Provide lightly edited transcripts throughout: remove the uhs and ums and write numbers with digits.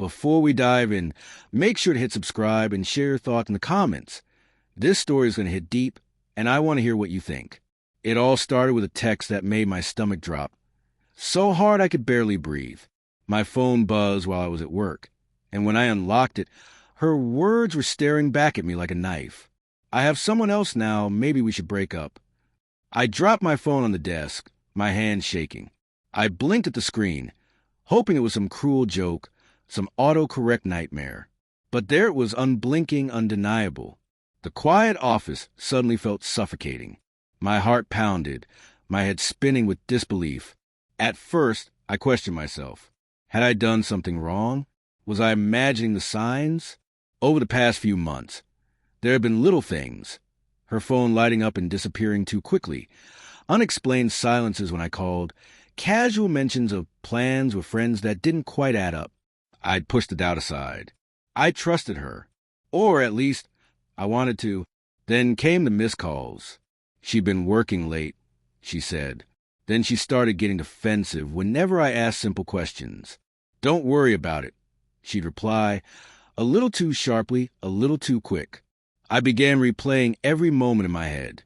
before we dive in, make sure to hit subscribe and share your thoughts in the comments. This story is going to hit deep, and I want to hear what you think. It all started with a text that made my stomach drop. So hard I could barely breathe. My phone buzzed while I was at work, and when I unlocked it, her words were staring back at me like a knife. I have someone else now, maybe we should break up. I dropped my phone on the desk, my hands shaking. I blinked at the screen, hoping it was some cruel joke, some autocorrect nightmare. But there it was, unblinking, undeniable. The quiet office suddenly felt suffocating. My heart pounded, my head spinning with disbelief. At first, I questioned myself. Had I done something wrong? Was I imagining the signs? Over the past few months, there had been little things. Her phone lighting up and disappearing too quickly. Unexplained silences when I called. Casual mentions of plans with friends that didn't quite add up. I'd pushed the doubt aside. I trusted her. Or at least, I wanted to. Then came the missed calls. She'd been working late, she said. Then she started getting defensive whenever I asked simple questions. Don't worry about it, she'd reply, a little too sharply, a little too quick. I began replaying every moment in my head.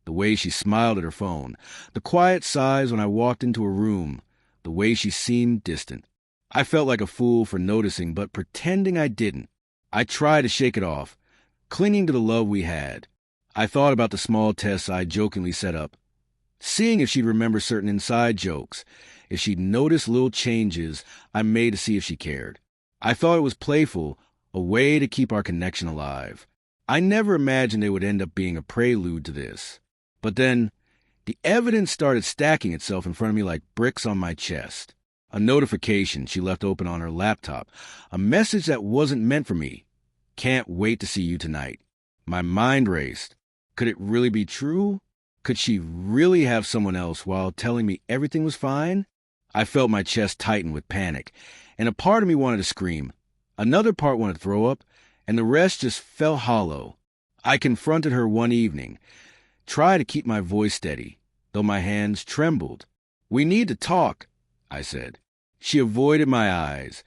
The way she smiled at her phone, the quiet sighs when I walked into a room, the way she seemed distant. I felt like a fool for noticing, but pretending I didn't. I tried to shake it off, clinging to the love we had. I thought about the small tests I jokingly set up, seeing if she'd remember certain inside jokes, if she'd notice little changes I made to see if she cared. I thought it was playful, a way to keep our connection alive. I never imagined they would end up being a prelude to this. But then, the evidence started stacking itself in front of me like bricks on my chest. A notification she left open on her laptop. A message that wasn't meant for me. Can't wait to see you tonight. My mind raced. Could it really be true? Could she really have someone else while telling me everything was fine? I felt my chest tighten with panic, and a part of me wanted to scream. Another part wanted to throw up, and the rest just fell hollow. I confronted her one evening. Tried to keep my voice steady, though my hands trembled. We need to talk, I said. She avoided my eyes,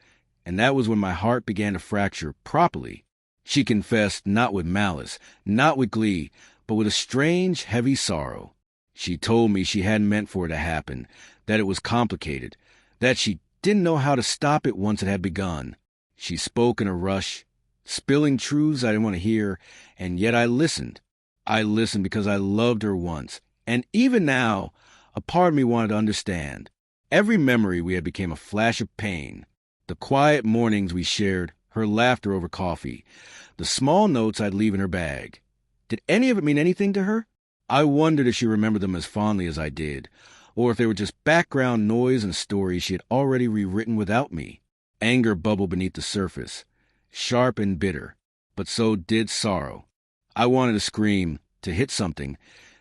and that was when my heart began to fracture properly. She confessed not with malice, not with glee, but with a strange, heavy sorrow. She told me she hadn't meant for it to happen, that it was complicated, that she didn't know how to stop it once it had begun. She spoke in a rush, spilling truths I didn't want to hear, and yet I listened. I listened because I loved her once, and even now, a part of me wanted to understand. Every memory we had became a flash of pain. The quiet mornings we shared, her laughter over coffee, the small notes I'd leave in her bag. Did any of it mean anything to her? I wondered if she remembered them as fondly as I did, or if they were just background noise and stories she had already rewritten without me. Anger bubbled beneath the surface, sharp and bitter, but so did sorrow. I wanted to scream, to hit something,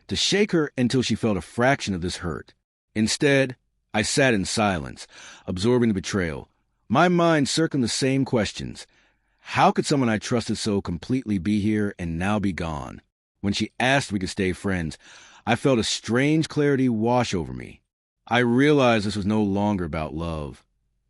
to shake her until she felt a fraction of this hurt. Instead, I sat in silence, absorbing the betrayal, my mind circling the same questions. How could someone I trusted so completely be here and now be gone? When she asked if we could stay friends, I felt a strange clarity wash over me. I realized this was no longer about love.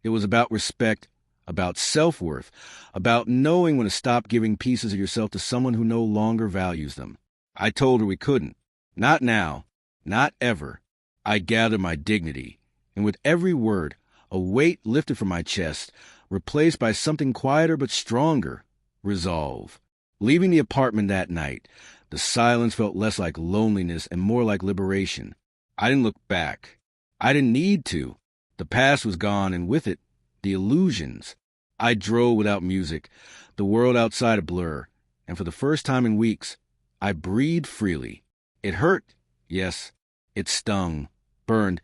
It was about respect, about self-worth, about knowing when to stop giving pieces of yourself to someone who no longer values them. I told her we couldn't. Not now. Not ever. I gathered my dignity, and with every word, a weight lifted from my chest, replaced by something quieter but stronger, resolve. Leaving the apartment that night, the silence felt less like loneliness and more like liberation. I didn't look back. I didn't need to. The past was gone, and with it, the illusions. I drove without music, the world outside a blur, and for the first time in weeks, I breathed freely. It hurt, yes. It stung, burned,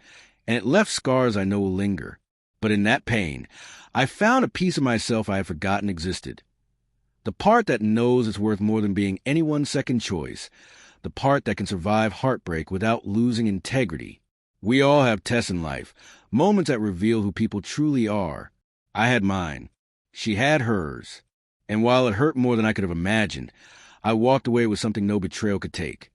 and it left scars I know will linger. But in that pain, I found a piece of myself I had forgotten existed. The part that knows it's worth more than being anyone's second choice. The part that can survive heartbreak without losing integrity. We all have tests in life, moments that reveal who people truly are. I had mine. She had hers. And while it hurt more than I could have imagined, I walked away with something no betrayal could take.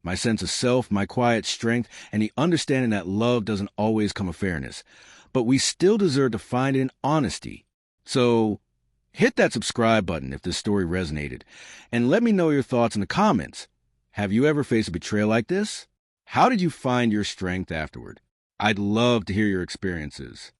My sense of self, my quiet strength, and the understanding that love doesn't always come with fairness. But we still deserve to find it in honesty. So hit that subscribe button if this story resonated, and let me know your thoughts in the comments. Have you ever faced a betrayal like this? How did you find your strength afterward? I'd love to hear your experiences.